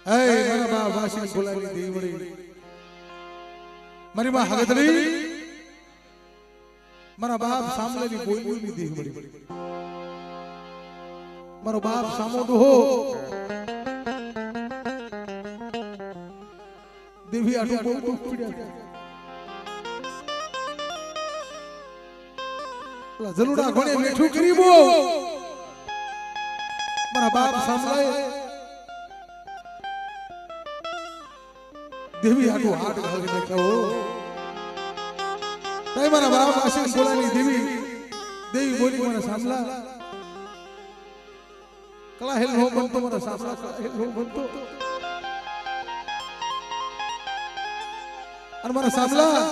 એ મારા બા વાસી બોલાવી દેવડી મારી બા હગદરી મારા બાપ સાંભળેલી બોલની દેવડી મારો બાપ સામોડો હો દેવી આટો બહુ દુઃખ પડ્યા જલુડા ઘોડે મેઠું કરી બો મારા બાપ સાંભળે દેવી આટો હાથ ઘાલી નાખ્યો તઈ મારા બાપ આશીષ બોલાની દેવી દેવી બોલી મારા સાંભળા કલા હેલ હો બનતો મારા સાંભળા કલા હેલ હો બનતો અને મારા સાંભળા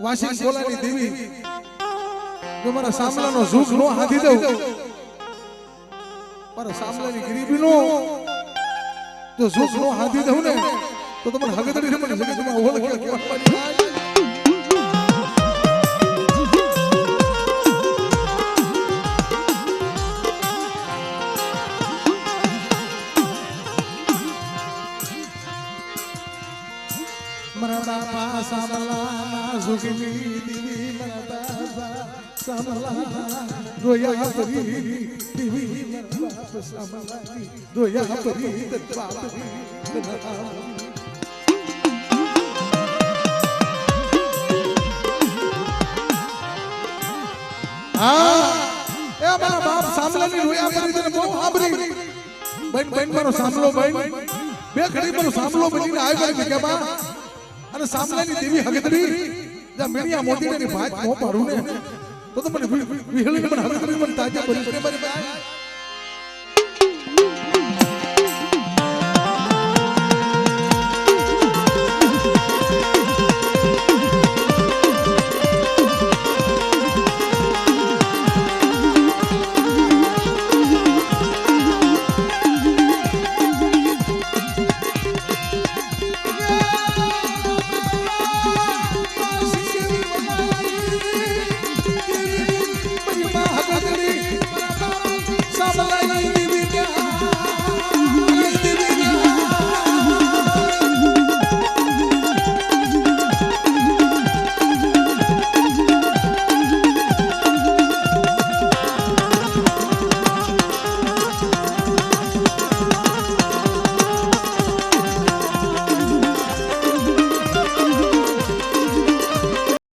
વાસી બોલાની દેવી જો મારા સાંભળાનો ઝૂક નો હાથી દઉં મારા સાંભળાની ગરીબીનો જો ઝૂક નો હાથી દઉં ને તો તમને હગદડી ને મને જગતમાં ઓળખ કેવાની મારા બાપા સાંભળા ઝૂકની દેવી મારા બાપા સાંભળા રોયા પરી દેવી મારા બાપ સાંભળા રોયા પરી બાપરી હા એ મારા બાપ સાંભળાની રોયા પરી તને બહુ સાંભળી બેન બેન મારો સાંભળો બેન બે ઘડી મારો સાંભળો બનીને આવી ગઈ કે બા અને સાંભળાની દેવી હગદરી જા મેણિયા મોતીની ભાત મો પાડું ને તો મને વિહળી મને હગદરી મને તાજા કરી કે મારી